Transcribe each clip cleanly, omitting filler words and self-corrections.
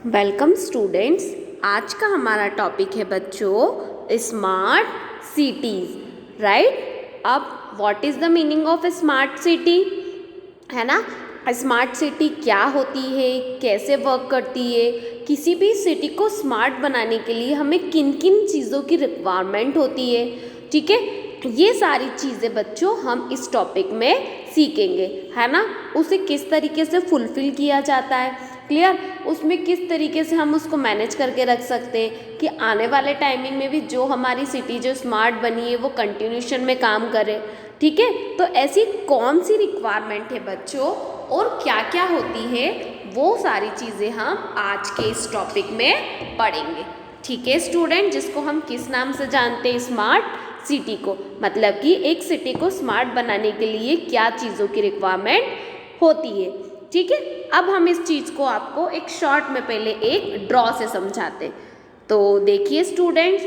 Welcome students. आज का हमारा टॉपिक है बच्चों स्मार्ट सिटीज़। राइट। अब what is the meaning of smart city, है ना। स्मार्ट सिटी क्या होती है, कैसे वर्क करती है, किसी भी सिटी को स्मार्ट बनाने के लिए हमें किन किन चीज़ों की रिक्वायरमेंट होती है, ठीक है। ये सारी चीज़ें बच्चों हम इस टॉपिक में सीखेंगे, है ना। उसे किस तरीके से फुलफिल किया जाता है, क्लियर। उसमें किस तरीके से हम उसको मैनेज करके रख सकते हैं कि आने वाले टाइमिंग में भी जो हमारी सिटी जो स्मार्ट बनी है वो कंटिन्यूशन में काम करे, ठीक है। तो ऐसी कौन सी रिक्वायरमेंट है बच्चों और क्या क्या होती है, वो सारी चीज़ें हम आज के इस टॉपिक में पढ़ेंगे, ठीक है स्टूडेंट। जिसको हम किस नाम से जानते हैं, स्मार्ट सिटी को। मतलब कि एक सिटी को स्मार्ट बनाने के लिए क्या चीज़ों की रिक्वायरमेंट होती है, ठीक है। अब हम इस चीज़ को आपको एक शॉर्ट में पहले एक ड्रॉ से समझाते हैं। तो देखिए स्टूडेंट्स,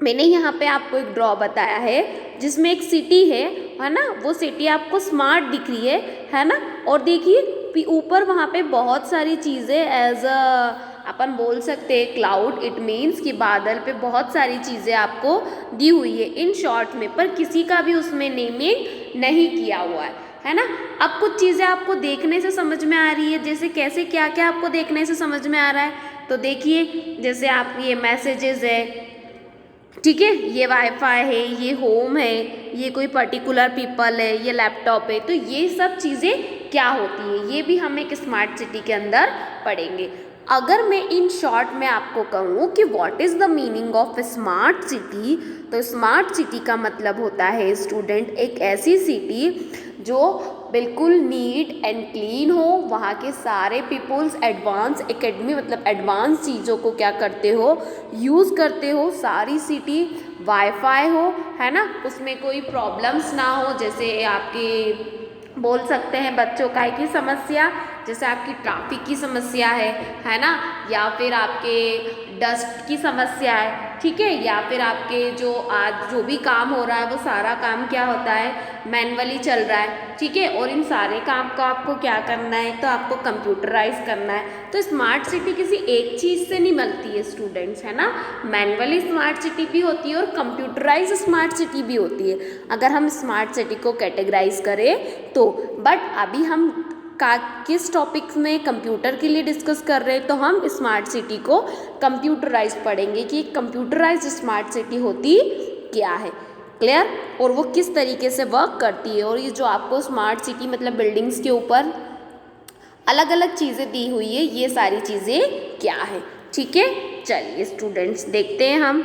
मैंने यहाँ पे आपको एक ड्रॉ बताया है जिसमें एक सिटी है ना। वो सिटी आपको स्मार्ट दिख रही है ना। और देखिए ऊपर वहाँ पे बहुत सारी चीज़ें एज अपन बोल सकते हैं क्लाउड, इट मीन्स कि बादल पे बहुत सारी चीज़ें आपको दी हुई है इन शॉर्ट में, पर किसी का भी उसमें नेमिंग नहीं किया हुआ है ना। अब कुछ चीज़ें आपको देखने से समझ में आ रही है, जैसे कैसे क्या क्या आपको देखने से समझ में आ रहा है। तो देखिए जैसे आप ये मैसेजेस है, ठीक है, ये वाईफाई है, ये होम है, ये कोई पर्टिकुलर पीपल है, ये लैपटॉप है। तो ये सब चीज़ें क्या होती है ये भी हम एक स्मार्ट सिटी के अंदर पढ़ेंगे। अगर मैं इन शॉर्ट में आपको कहूँ कि what is the meaning of smart city, तो स्मार्ट सिटी का मतलब होता है स्टूडेंट एक ऐसी सिटी जो बिल्कुल नीट एंड क्लीन हो, वहाँ के सारे पीपल्स एडवांस एकेडमी मतलब एडवांस चीज़ों को क्या करते हो, यूज़ करते हो। सारी सिटी वाईफाई हो, है ना, उसमें कोई प्रॉब्लम्स ना हो, जैसे आपके बोल सकते हैं बच्चों का की समस्या, जैसे आपकी ट्रैफिक की समस्या है ना, या फिर आपके डस्ट की समस्या है, ठीक है, या फिर आपके जो आज जो भी काम हो रहा है वो सारा काम क्या होता है, मैनुअली चल रहा है, ठीक है। और इन सारे काम को आपको क्या करना है, तो आपको कंप्यूटराइज करना है। तो स्मार्ट सिटी किसी एक चीज़ से नहीं बनती है स्टूडेंट्स, है ना। मैनुअली स्मार्ट सिटी भी होती है और कंप्यूटराइज स्मार्ट सिटी भी होती है, अगर हम स्मार्ट सिटी को कैटेगराइज करें तो। बट अभी हम किस टॉपिक में कंप्यूटर के लिए डिस्कस कर रहे हैं, तो हम स्मार्ट सिटी को कंप्यूटराइज पढ़ेंगे कि कंप्यूटराइज स्मार्ट सिटी होती क्या है, क्लियर। और वो किस तरीके से वर्क करती है। और ये जो आपको स्मार्ट सिटी मतलब बिल्डिंग्स के ऊपर अलग अलग चीज़ें दी हुई है, ये सारी चीज़ें क्या है, ठीक है। चलिए स्टूडेंट्स देखते हैं हम।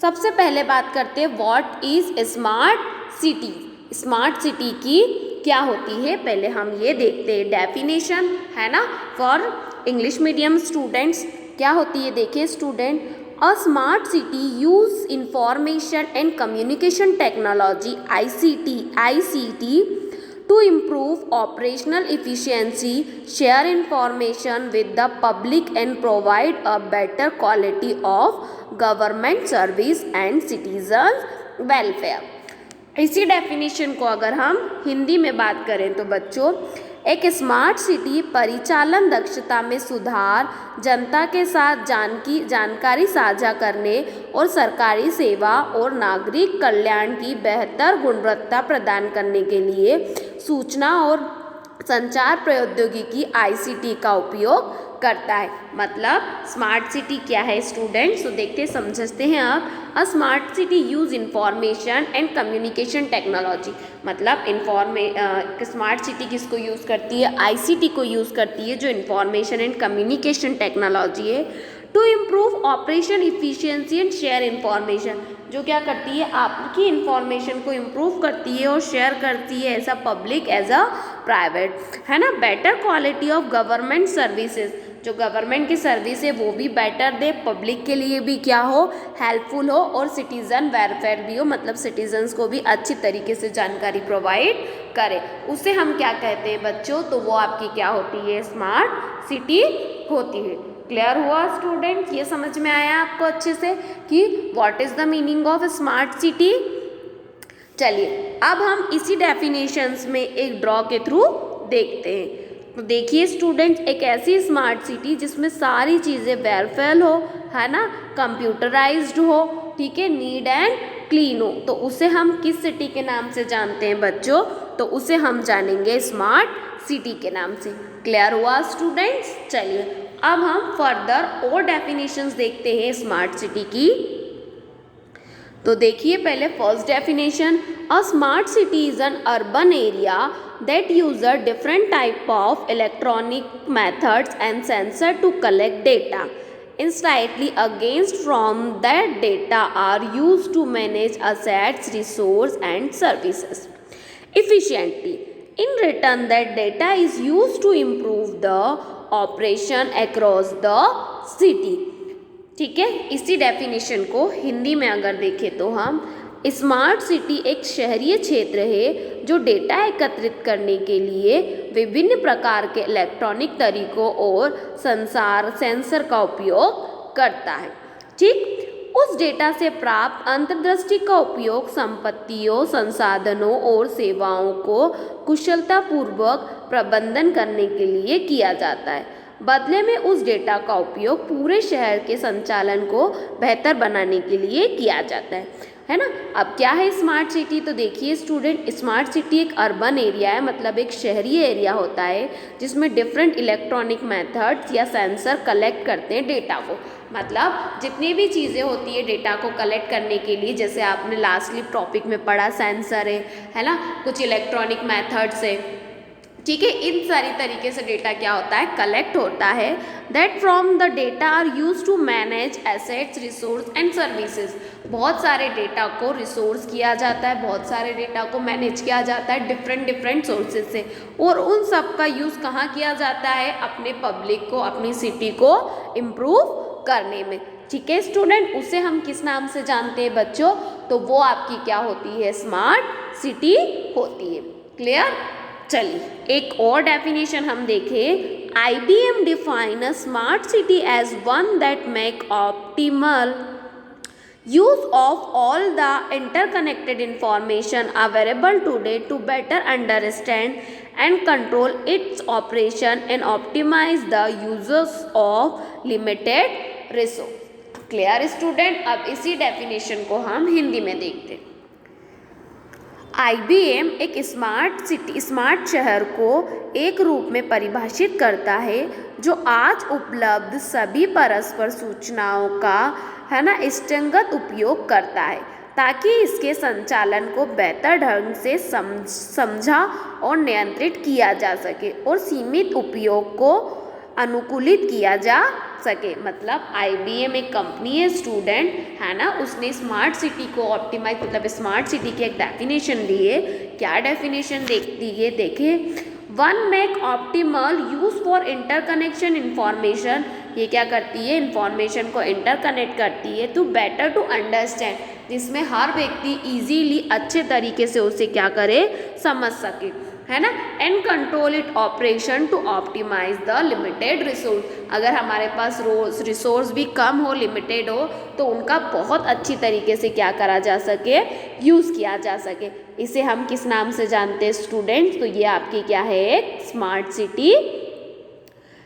सबसे पहले बात करते हैं what is smart city. Smart city की क्या होती है, पहले हम ये देखते हैं डेफिनेशन, है ना, फॉर इंग्लिश मीडियम स्टूडेंट्स। क्या होती है देखिए student, a smart city use information and communication technology ICT to improve operational efficiency, share information with the public and provide a better quality of government service and citizens welfare। इसी definition को अगर हम हिंदी में बात करें तो बच्चों, एक स्मार्ट सिटी परिचालन दक्षता में सुधार, जनता के साथ जानकारी साझा करने और सरकारी सेवा और नागरिक कल्याण की बेहतर गुणवत्ता प्रदान करने के लिए सूचना और संचार प्रौद्योगिकी ICT का उपयोग करता है। मतलब स्मार्ट सिटी क्या है स्टूडेंट्स, तो देखते समझते हैं आप। A smart city use information and communication technology, मतलब स्मार्ट सिटी किसको यूज़ करती है, ICT को यूज़ करती है, जो इंफॉर्मेशन एंड कम्युनिकेशन टेक्नोलॉजी है। To improve operation efficiency and share information, जो क्या करती है, आपकी इंफॉर्मेशन को इम्प्रूव करती है और शेयर करती है, as a public as a private, है ना। Better quality of government services, जो गवर्नमेंट की सर्विस है वो भी बेटर दे, पब्लिक के लिए भी क्या हो, हेल्पफुल हो, और सिटीज़न वेलफेयर भी हो, मतलब सिटीजन्स को भी अच्छी तरीके से जानकारी प्रोवाइड करे। उसे हम क्या कहते हैं बच्चों, तो वो आपकी क्या होती है, स्मार्ट सिटी होती है। क्लियर हुआ स्टूडेंट, ये समझ में आया आपको अच्छे से कि what is the meaning of smart city. चलिए अब हम इसी डेफिनेशंस में एक ड्रॉ के थ्रू देखते हैं। तो देखिए स्टूडेंट्स, एक ऐसी स्मार्ट सिटी जिसमें सारी चीज़ें वेल हो, है ना, कंप्यूटराइज्ड हो, ठीक है, नीट एंड क्लीन हो, तो उसे हम किस सिटी के नाम से जानते हैं बच्चों? तो उसे हम जानेंगे स्मार्ट सिटी के नाम से। क्लियर हुआ स्टूडेंट्स? चलिए अब हम फर्दर और डेफिनेशंस देखते हैं स्मार्ट सिटी की। तो देखिए पहले first definition, a smart city is an urban area that uses different type of electronic methods and sensor to collect data. Instantly against from that data are used to manage assets, resource and services efficiently. In return, that data is used to improve the operation across the city. ठीक है, इसी definition को हिंदी में अगर देखें तो हम, smart city एक शहरी क्षेत्र है जो डेटा एकत्रित करने के लिए विभिन्न प्रकार के इलेक्ट्रॉनिक तरीकों और सेंसर का उपयोग करता है। ठीक, उस डेटा से प्राप्त अंतर्दृष्टि का उपयोग संपत्तियों, संसाधनों और सेवाओं को कुशलतापूर्वक प्रबंधन करने के लिए किया जाता है। बदले में उस डेटा का उपयोग पूरे शहर के संचालन को बेहतर बनाने के लिए किया जाता है ना। अब क्या है स्मार्ट सिटी? तो देखिए स्टूडेंट, स्मार्ट सिटी एक अर्बन एरिया है, मतलब एक शहरी एरिया होता है जिसमें डिफरेंट इलेक्ट्रॉनिक मेथड्स या सेंसर कलेक्ट करते हैं डेटा को। मतलब जितनी भी चीज़ें होती है डेटा को कलेक्ट करने के लिए, जैसे आपने लास्टली टॉपिक में पढ़ा सेंसर है ना, कुछ इलेक्ट्रॉनिक मेथड्स है, ठीक है, इन सारी तरीके से डेटा क्या होता है, कलेक्ट होता है। That from the data are use to manage assets, resource and services. बहुत सारे डेटा को रिसोर्स किया जाता है, बहुत सारे डेटा को मैनेज किया जाता है डिफरेंट सोर्सेज से, और उन सब का यूज़ कहाँ किया जाता है? अपने पब्लिक को, अपनी सिटी को इम्प्रूव करने में। ठीक है स्टूडेंट, उसे हम किस नाम से जानते हैं बच्चों? तो वो आपकी क्या होती है? स्मार्ट सिटी होती है। क्लियर? चलिए एक और डेफिनेशन हम देखें। IBM define a smart city as one that make optimal use of all the interconnected information available today to better understand and control its operation and optimize the uses of limited resource. Clear student? अब इसी definition को हम हिंदी में देखते हैं। IBM एक smart शहर को एक रूप में परिभाषित करता है जो आज उपलब्ध सभी परस्पर सूचनाओं का, है ना, इष्टतम उपयोग करता है ताकि इसके संचालन को बेहतर ढंग से समझा और नियंत्रित किया जा सके और सीमित उपयोग को अनुकूलित किया जा सके। मतलब IBM एक कंपनी है स्टूडेंट, है ना, उसने स्मार्ट सिटी को ऑप्टिमाइज, मतलब स्मार्ट सिटी की एक डेफिनेशन दी है। क्या डेफिनेशन दी है? देखिए, one make optimal use for interconnection information. ये क्या करती है? इंफॉर्मेशन को इंटरकनेक्ट करती है टू बेटर टू अंडरस्टैंड, जिसमें हर व्यक्ति इजीली अच्छे तरीके से उसे क्या करे? समझ सके, है ना, and control it operation to optimise the limited resource. अगर हमारे पास रिसोर्स भी कम हो, लिमिटेड हो, तो उनका बहुत अच्छी तरीके से क्या करा जा सके? यूज़ किया जा सके। इसे हम किस नाम से जानते हैं स्टूडेंट्स? तो ये आपकी क्या है? एक स्मार्ट सिटी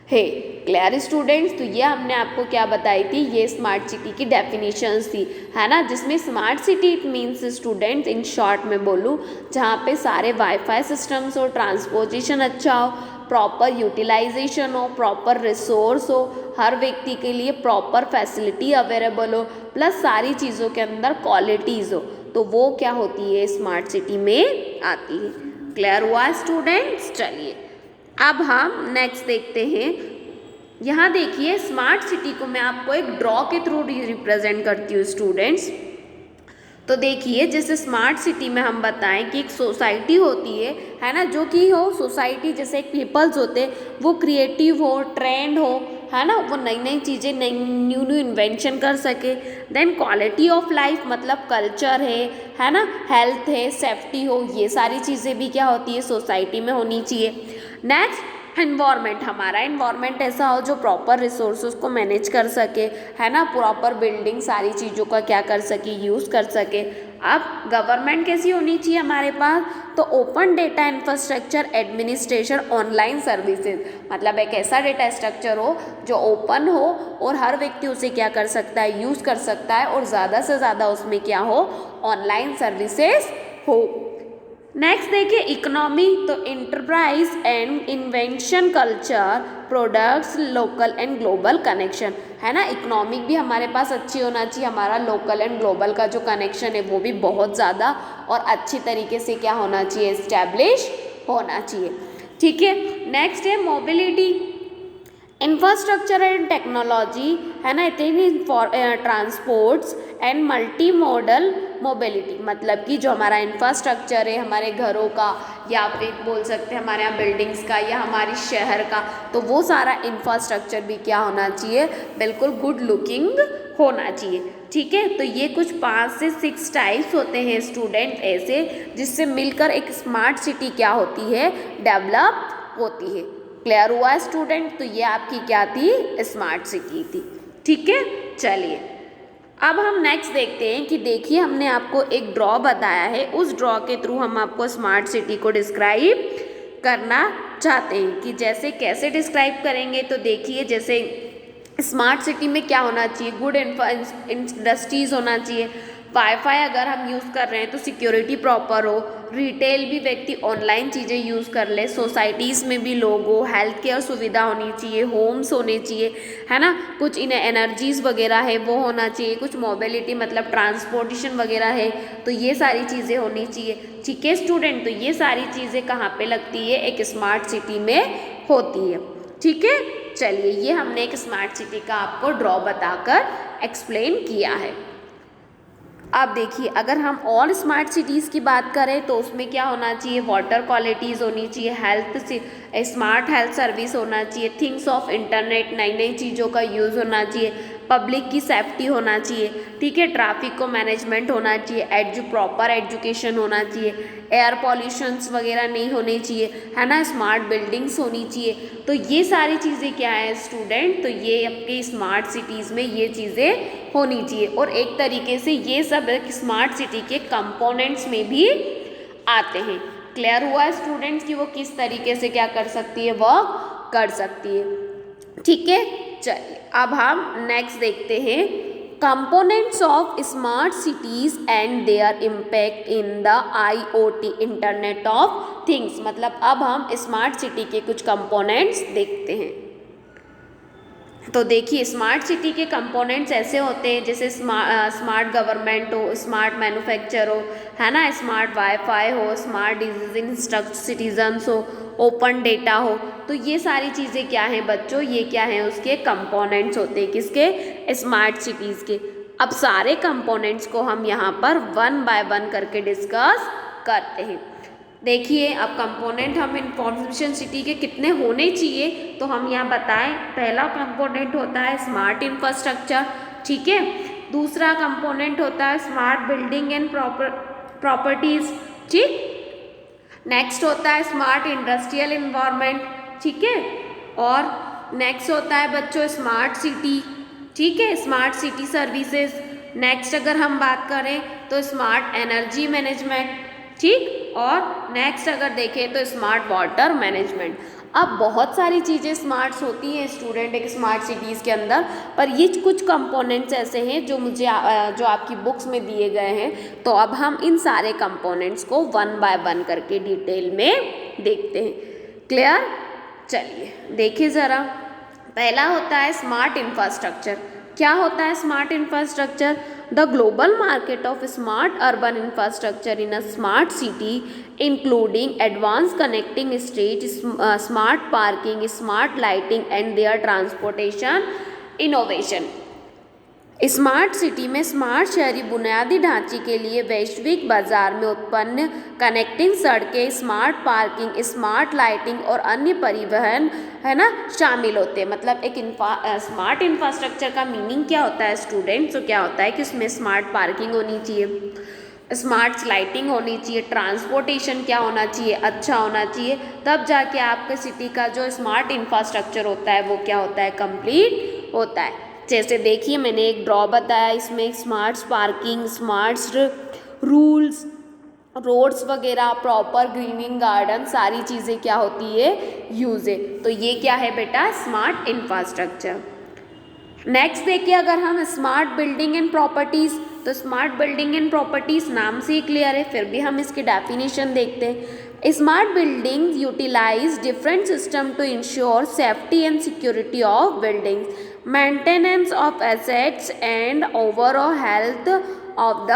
है। Clear students? तो ये हमने आपको क्या बताई थी? ये स्मार्ट सिटी की डेफिनेशंस थी, है ना, जिसमें smart city it means students, in short में बोलूँ, जहाँ पे सारे वाईफाई सिस्टम्स हो, ट्रांसपोर्टेशन अच्छा हो, प्रॉपर यूटिलाइजेशन हो, प्रॉपर रिसोर्स हो, हर व्यक्ति के लिए प्रॉपर फैसिलिटी अवेलेबल हो, प्लस सारी चीज़ों के अंदर क्वालिटीज़ हो, तो वो क्या होती है? स्मार्ट सिटी में आती है। क्लियर हुआ स्टूडेंट्स? चलिए अब हम नेक्स्ट देखते हैं। यहाँ देखिए स्मार्ट सिटी को मैं आपको एक ड्रॉ के थ्रू रिप्रेजेंट करती हूँ स्टूडेंट्स। तो देखिए जैसे स्मार्ट सिटी में हम बताएं कि एक सोसाइटी होती है ना, जो कि हो सोसाइटी, जैसे एक पीपल्स होते हैं, वो क्रिएटिव हो, ट्रेंड हो, है ना, वो नई नई चीज़ें, न्यू इन्वेंशन कर सके। देन क्वालिटी ऑफ लाइफ, मतलब कल्चर है ना, हेल्थ है, सेफ्टी हो, ये सारी चीज़ें भी क्या होती है? सोसाइटी में होनी चाहिए। नेक्स्ट एनवायरनमेंट, हमारा एनवायरनमेंट ऐसा हो जो प्रॉपर रिसोर्सेज को मैनेज कर सके, है ना, प्रॉपर बिल्डिंग, सारी चीज़ों का क्या कर सके? यूज़ कर सके। अब गवर्नमेंट कैसी होनी चाहिए हमारे पास, तो open data infrastructure administration online services, मतलब एक ऐसा डेटा स्ट्रक्चर हो जो ओपन हो और हर व्यक्ति उसे क्या कर सकता है, यूज़ कर सकता है, और ज़्यादा से ज़्यादा उसमें क्या हो, ऑनलाइन सर्विसेज हो। नेक्स्ट देखिए इकोनॉमी, तो enterprise and invention culture, products, local and global connection, है ना। इकोनॉमिक भी हमारे पास अच्छी होना चाहिए, हमारा लोकल एंड ग्लोबल का जो कनेक्शन है वो भी बहुत ज़्यादा और अच्छी तरीके से क्या होना चाहिए, इस्टेब्लिश होना चाहिए। ठीक है, नेक्स्ट है मोबिलिटी, इंफ्रास्ट्रक्चर एंड टेक्नोलॉजी, है ना, इतनी transports and multi modal mobility, मतलब कि जो हमारा इंफ्रास्ट्रक्चर है हमारे घरों का, या फिर बोल सकते हैं हमारे यहाँ बिल्डिंग्स का, या हमारी शहर का, तो वो सारा इंफ्रास्ट्रक्चर भी क्या होना चाहिए, बिल्कुल गुड लुकिंग होना चाहिए। ठीक है, तो ये कुछ 5 से 6 टाइप्स होते हैं स्टूडेंट ऐसे, जिससे मिलकर एक स्मार्ट सिटी क्या होती है, डेवलप होती है। क्लियर हुआ स्टूडेंट, तो ये आपकी क्या थी, स्मार्ट सिटी थी। ठीक है, चलिए अब हम नेक्स्ट देखते हैं कि देखिए हमने आपको एक ड्रॉ बताया है, उस ड्रॉ के थ्रू हम आपको स्मार्ट सिटी को डिस्क्राइब करना चाहते हैं कि जैसे कैसे डिस्क्राइब करेंगे। तो देखिए जैसे स्मार्ट सिटी में क्या होना चाहिए, गुड इंडस्ट्रीज होना चाहिए, वाईफाई अगर हम यूज़ कर रहे हैं तो सिक्योरिटी प्रॉपर हो, रिटेल भी व्यक्ति ऑनलाइन चीज़ें यूज़ कर ले, सोसाइटीज़ में भी लोग हो, हेल्थ केयर सुविधा होनी चाहिए, होम्स होने चाहिए, है ना, कुछ इन एनर्जीज़ वगैरह है वो होना चाहिए, कुछ मोबिलिटी मतलब ट्रांसपोर्टेशन वगैरह है, तो ये सारी चीज़ें होनी चाहिए। ठीक है स्टूडेंट, तो ये सारी चीज़ें कहाँ पे लगती है, एक स्मार्ट सिटी में होती है। ठीक है, चलिए ये हमने एक स्मार्ट सिटी का आपको ड्रॉ बताकर एक्सप्लेन किया है। अब देखिए अगर हम और स्मार्ट सिटीज़ की बात करें तो उसमें क्या होना चाहिए, वाटर क्वालिटीज़ होनी चाहिए, हेल्थ से स्मार्ट हेल्थ सर्विस होना चाहिए, थिंग्स ऑफ इंटरनेट, नई नई चीज़ों का यूज़ होना चाहिए, पब्लिक की सेफ्टी होना चाहिए। ठीक है, ट्रैफिक को मैनेजमेंट होना चाहिए, प्रॉपर एजुकेशन होना चाहिए, एयर पॉल्यूशंस वगैरह नहीं होने चाहिए, है ना, स्मार्ट बिल्डिंग्स होनी चाहिए। तो ये सारी चीज़ें क्या है स्टूडेंट, तो ये आपके स्मार्ट सिटीज़ में ये चीज़ें होनी चाहिए। और एक तरीके से ये सब स्मार्ट सिटी के कंपोनेंट्स में भी आते हैं। क्लियर हुआ स्टूडेंट्स कि वो किस तरीके से क्या कर सकती है, वर्क कर सकती है। ठीक है, चलिए अब हम नेक्स्ट देखते हैं components of smart cities and there impact in the IoT, internet of things, मतलब अब हम स्मार्ट सिटी के कुछ कंपोनेंट्स देखते हैं। तो देखिए स्मार्ट सिटी के कंपोनेंट्स ऐसे होते हैं जैसे स्मार्ट गवर्नमेंट हो, स्मार्ट मैन्युफैक्चर हो, है ना, स्मार्ट वाईफाई हो, स्मार्ट डिसीजन इंस्ट्रक्ट सिटीजन्स हो, ओपन डेटा हो। तो ये सारी चीज़ें क्या हैं बच्चों, ये क्या हैं उसके कंपोनेंट्स होते हैं, किसके, स्मार्ट सिटीज़ के। अब सारे कंपोनेंट्स को हम यहाँ पर 1 बाय 1 करके डिस्कस करते हैं। देखिए अब कंपोनेंट हम इंफॉर्मेशन सिटी के कितने होने चाहिए, तो हम यहाँ बताएं, पहला कंपोनेंट होता है स्मार्ट इंफ्रास्ट्रक्चर। ठीक है, दूसरा कंपोनेंट होता है स्मार्ट बिल्डिंग एंड प्रॉपर्टीज। ठीक, नेक्स्ट होता है स्मार्ट इंडस्ट्रियल इन्वायरमेंट। ठीक है, और नेक्स्ट होता है बच्चों स्मार्ट सिटी। ठीक है, स्मार्ट सिटी सर्विसेज। नेक्स्ट अगर हम बात करें तो स्मार्ट एनर्जी मैनेजमेंट। ठीक, और नेक्स्ट अगर देखें तो स्मार्ट वाटर मैनेजमेंट। अब बहुत सारी चीज़ें स्मार्ट्स होती हैं स्टूडेंट एक स्मार्ट सिटीज़ के अंदर, पर ये कुछ कंपोनेंट्स ऐसे हैं जो जो आपकी बुक्स में दिए गए हैं। तो अब हम इन सारे कंपोनेंट्स को 1 बाय 1 करके डिटेल में देखते हैं। क्लियर, चलिए देखिए ज़रा, पहला होता है स्मार्ट इंफ्रास्ट्रक्चर। क्या होता है smart infrastructure, the global market of smart urban infrastructure in a smart city including advance connecting street, smart parking, smart lighting and their transportation innovation. Smart city में स्मार्ट शहरी बुनियादी ढांचे के लिए वैश्विक बाजार में उत्पन्न कनेक्टिंग सड़कें, स्मार्ट पार्किंग, स्मार्ट लाइटिंग और अन्य परिवहन, है ना, शामिल होते हैं। मतलब एक स्मार्ट इंफ्रास्ट्रक्चर का मीनिंग क्या होता है स्टूडेंट्स, तो क्या होता है कि उसमें स्मार्ट पार्किंग होनी चाहिए, स्मार्ट लाइटिंग होनी चाहिए, ट्रांसपोर्टेशन क्या होना चाहिए, अच्छा होना चाहिए, तब जाके आपके सिटी का जो स्मार्ट इंफ्रास्ट्रक्चर होता है वो क्या होता है, कंप्लीट होता है। जैसे देखिए मैंने एक ड्रॉ बताया, इसमें smart parking, smart rules, roads वगैरह, प्रॉपर ग्रीनिंग गार्डन, सारी चीज़ें क्या होती है, यूज है। तो ये क्या है बेटा, स्मार्ट इंफ्रास्ट्रक्चर। नेक्स्ट देखिए, अगर हम स्मार्ट बिल्डिंग एंड प्रॉपर्टीज़, तो स्मार्ट बिल्डिंग एंड प्रॉपर्टीज़ नाम से ही क्लियर है, फिर भी हम इसकी डेफिनेशन देखते हैं। Smart building utilize different system to ensure safety and security of buildings, maintenance of assets and overall health of the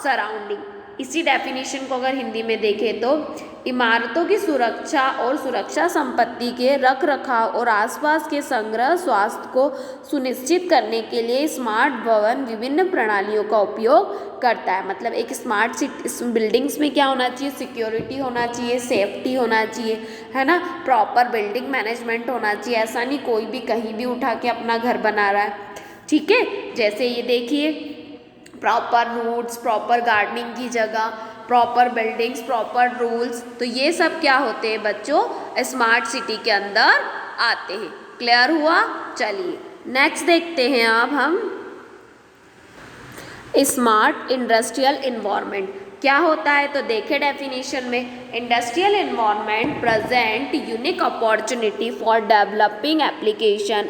surrounding. इसी डेफिनेशन को अगर हिंदी में देखें तो इमारतों की सुरक्षा और सुरक्षा संपत्ति के रख रखाव और आसपास के संग्रह स्वास्थ्य को सुनिश्चित करने के लिए स्मार्ट भवन विभिन्न प्रणालियों का उपयोग करता है। मतलब एक स्मार्ट सिटी बिल्डिंग्स में क्या होना चाहिए, सिक्योरिटी होना चाहिए, सेफ्टी होना चाहिए, है ना, प्रॉपर बिल्डिंग मैनेजमेंट होना चाहिए। ऐसा नहीं कोई भी कहीं भी उठा के अपना घर बना रहा है, ठीक है। जैसे ये देखिए, प्रॉपर रूट्स, प्रॉपर गार्डनिंग की जगह, प्रॉपर बिल्डिंग्स, प्रॉपर रूल्स, तो ये सब क्या होते हैं बच्चों, स्मार्ट सिटी के अंदर आते हैं। क्लियर हुआ? चलिए नेक्स्ट देखते हैं अब हम स्मार्ट इंडस्ट्रियल इन्वायरमेंट क्या होता है। तो देखें डेफिनेशन में, industrial environment present unique opportunity for developing application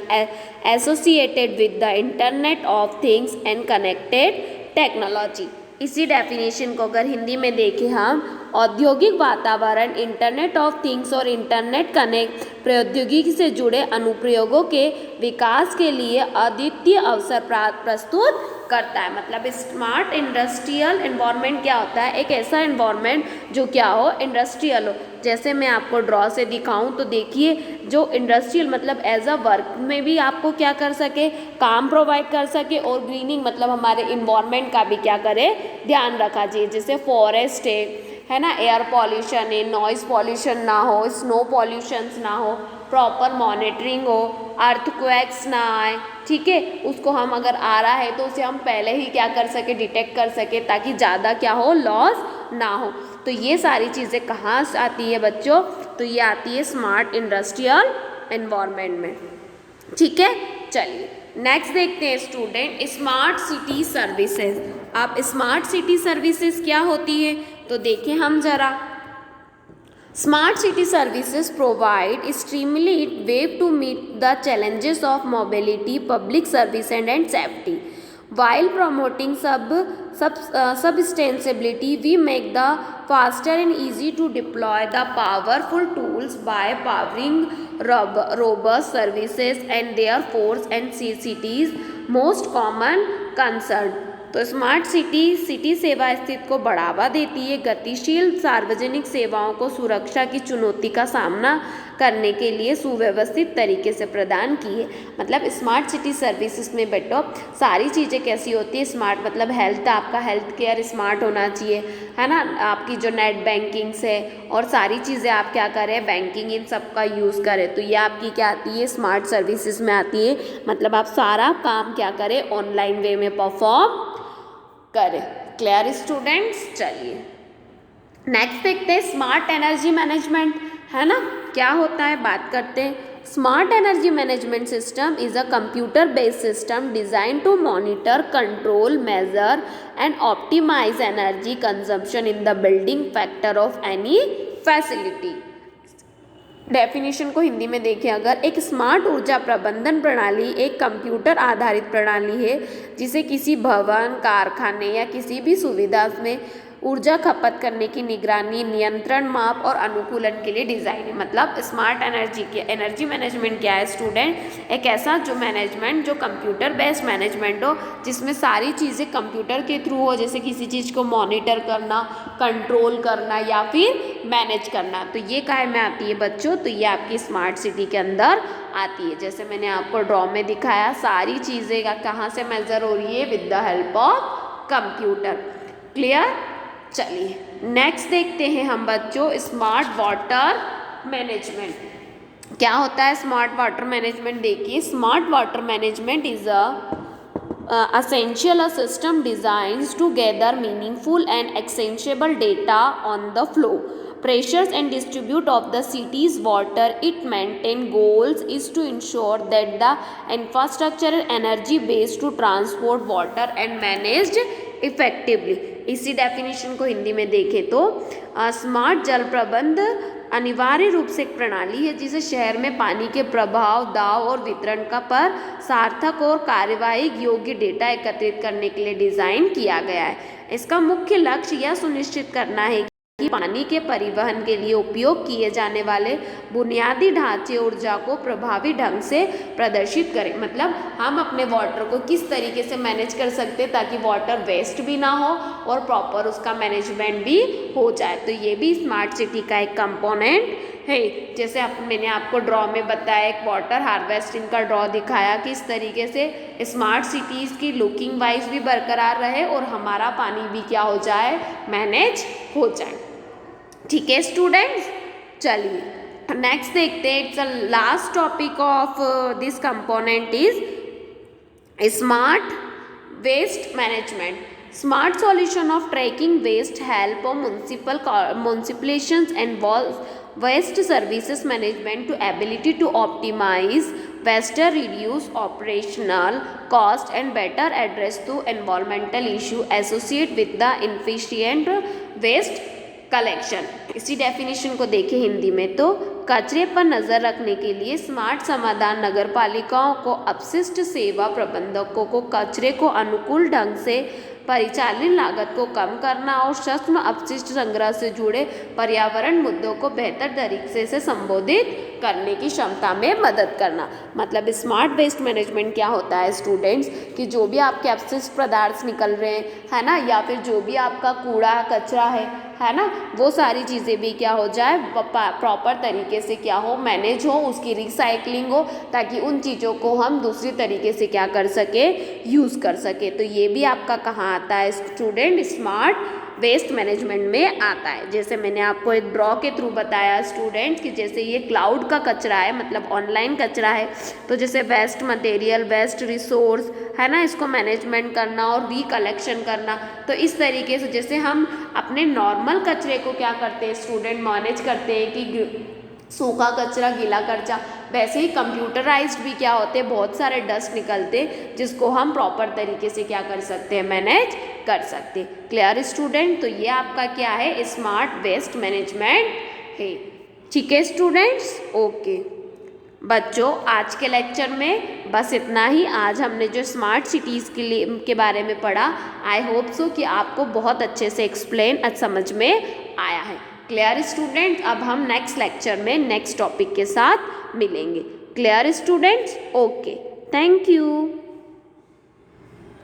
associated with the internet of things and connected technology. इसी डेफिनेशन को अगर हिंदी में देखें हम, औद्योगिक वातावरण इंटरनेट ऑफ थिंग्स और इंटरनेट कनेक्ट प्रौद्योगिकी से जुड़े अनुप्रयोगों के विकास के लिए अद्वितीय अवसर प्रस्तुत करता है। मतलब स्मार्ट इंडस्ट्रियल इन्वायरमेंट क्या होता है, एक ऐसा इन्वायरमेंट जो क्या हो, इंडस्ट्रियल हो। जैसे मैं आपको ड्रॉ से दिखाऊं तो देखिए, जो इंडस्ट्रियल मतलब एज अ वर्क में भी आपको क्या कर सके, काम प्रोवाइड कर सके, और ग्रीनिंग मतलब हमारे इन्वायरमेंट का भी क्या करे, ध्यान रखा जाए। जैसे फॉरेस्ट है ना, एयर पॉल्यूशन है, नॉइज़ पॉल्यूशन ना हो, स्नो पॉल्यूशंस ना हो, प्रॉपर मॉनिटरिंग हो, अर्थक्वेक्स ना आए, ठीक है। उसको हम अगर आ रहा है तो उसे हम पहले ही क्या कर सके, डिटेक्ट कर सके, ताकि ज़्यादा क्या हो, लॉस ना हो। तो ये सारी चीज़ें कहाँ से आती है बच्चों, तो ये आती है स्मार्ट इंडस्ट्रियल एनवायरनमेंट में, ठीक है। चलिए नेक्स्ट देखते हैं स्टूडेंट, स्मार्ट सिटी सर्विसेज। आप स्मार्ट सिटी सर्विसेज क्या होती है, तो देखें हम जरा। Smart city services provide streamlined way to meet the challenges of mobility, public service and safety. While promoting sustainability, we make the faster and easy to deploy the powerful tools by powering robust services and therefore and cities most common concern. तो smart city सेवा स्थिति को बढ़ावा देती है, गतिशील सार्वजनिक सेवाओं को सुरक्षा की चुनौती का सामना करने के लिए सुव्यवस्थित तरीके से प्रदान की है। मतलब स्मार्ट सिटी सर्विसेज में बेटो सारी चीज़ें कैसी होती है, स्मार्ट मतलब हेल्थ, आपका हेल्थ केयर स्मार्ट होना चाहिए, है ना, आपकी जो नेट बैंकिंग्स है और सारी चीज़ें आप क्या करें, बैंकिंग इन सब का यूज़ करें, तो ये आपकी क्या आती है, स्मार्ट सर्विसेज में आती है। मतलब आप सारा काम क्या करें, ऑनलाइन वे में परफॉर्म करें। Clear students? चलिए नेक्स्ट देखते हैं स्मार्ट एनर्जी मैनेजमेंट, है ना, क्या होता है, बात करते हैं। Smart energy management system is a computer based system design to monitor, control, measure and optimize energy consumption in the building factor of any facility. Definition को हिंदी में देखें अगर, एक स्मार्ट ऊर्जा प्रबंधन प्रणाली एक कंप्यूटर आधारित प्रणाली है जिसे किसी भवन, कारखाने या किसी भी सुविधा में ऊर्जा खपत करने की निगरानी, नियंत्रण, माप और अनुकूलन के लिए डिज़ाइन है। मतलब स्मार्ट एनर्जी मैनेजमेंट क्या है स्टूडेंट, एक ऐसा जो मैनेजमेंट जो कंप्यूटर बेस्ड मैनेजमेंट हो, जिसमें सारी चीज़ें कंप्यूटर के थ्रू हो, जैसे किसी चीज़ को मॉनिटर करना, कंट्रोल करना या फिर मैनेज करना। तो ये काहे में आती है बच्चों, तो ये आपकी स्मार्ट सिटी के अंदर आती है। जैसे मैंने आपको ड्रॉ में दिखाया, सारी चीज़ें कहाँ से मेजर हो रही है, with the help of computer. Clear? चलिए नेक्स्ट देखते हैं हम बच्चों स्मार्ट वाटर मैनेजमेंट। क्या होता है स्मार्ट वाटर मैनेजमेंट, देखिए smart water management is essential a system designed to gather meaningful and accessible data on the flow, pressures and distribute of the city's water. It maintain goals is to ensure that the infrastructure and energy base to transport water and managed effectively. इसी definition को हिंदी में देखें तो smart जल प्रबंध अनिवार्य रूप से एक प्रणाली है जिसे शहर में पानी के प्रभाव, दाव और वितरण का पर सार्थक और कार्यवाही योग्य डेटा एकत्रित करने के लिए डिज़ाइन किया गया है। इसका मुख्य लक्ष्य यह सुनिश्चित करना है कि पानी के परिवहन के लिए उपयोग किए जाने वाले बुनियादी ढांचे ऊर्जा को प्रभावी ढंग से प्रदर्शित करें। मतलब हम अपने वाटर को किस तरीके से मैनेज कर सकते हैं ताकि वाटर वेस्ट भी ना हो और प्रॉपर उसका मैनेजमेंट भी हो जाए। तो ये भी स्मार्ट सिटी का एक कंपोनेंट है। जैसे मैंने आपको ड्रॉ में बताया, एक वाटर हार्वेस्टिंग का ड्रॉ दिखाया कि इस तरीके से स्मार्ट सिटीज़ की लुकिंग वाइज भी बरकरार रहे और हमारा पानी भी क्या हो जाए, मैनेज हो जाए। ठीक है स्टूडेंट्स, चलिए नेक्स्ट देखते हैं। It's the last topic of this component is smart waste management. Smart solution of tracking waste help of municipalities and waste services management to ability to optimize waste, reduce operational cost and better address to environmental issue associated with the inefficient waste collection. इसी definition को देखें हिंदी में तो कचरे पर नज़र रखने के लिए स्मार्ट समाधान नगर पालिकाओं को अपशिष्ट सेवा प्रबंधकों को कचरे को अनुकूल ढंग से परिचालन लागत को कम करना और सूक्ष्म अपशिष्ट संग्रह से जुड़े पर्यावरण मुद्दों को बेहतर तरीके से संबोधित करने की क्षमता में मदद करना। मतलब स्मार्ट वेस्ट मैनेजमेंट क्या होता है स्टूडेंट्स, कि जो भी आपके अपशिष्ट पदार्थ निकल रहे हैं, है ना, या फिर जो भी आपका कूड़ा कचरा है ना, वो सारी चीज़ें भी क्या हो जाए, प्रॉपर तरीके से क्या हो, मैनेज हो, उसकी रिसाइकलिंग हो, ताकि उन चीज़ों को हम दूसरी तरीके से क्या कर सके, यूज़ कर सके। तो ये भी आपका कहाँ आता है स्टूडेंट, स्मार्ट वेस्ट मैनेजमेंट में आता है। जैसे मैंने आपको एक ड्रॉ के थ्रू बताया स्टूडेंट्स कि जैसे ये क्लाउड का कचरा है, मतलब ऑनलाइन कचरा है, तो जैसे वेस्ट मटेरियल, वेस्ट रिसोर्स है ना, इसको मैनेजमेंट करना और रिकलेक्शन करना। तो इस तरीके से जैसे हम अपने नॉर्मल कचरे को क्या करते हैं स्टूडेंट, मैनेज करते हैं कि सूखा कचरा, गीला कचरा, वैसे ही कंप्यूटराइज्ड भी क्या होते हैं, बहुत सारे डस्ट निकलते जिसको हम प्रॉपर तरीके से क्या कर सकते हैं, मैनेज कर सकते हैं। क्लियर स्टूडेंट, तो ये आपका क्या है, स्मार्ट वेस्ट मैनेजमेंट है। ठीक है स्टूडेंट्स, ओके बच्चों, आज के लेक्चर में बस इतना ही। आज हमने जो स्मार्ट सिटीज़ के बारे में पढ़ा, आई होप सो कि आपको बहुत अच्छे से एक्सप्लेन समझ में आया है। क्लियर स्टूडेंट, अब हम नेक्स्ट लेक्चर में नेक्स्ट टॉपिक के साथ मिलेंगे। Clear students, okay, thank you.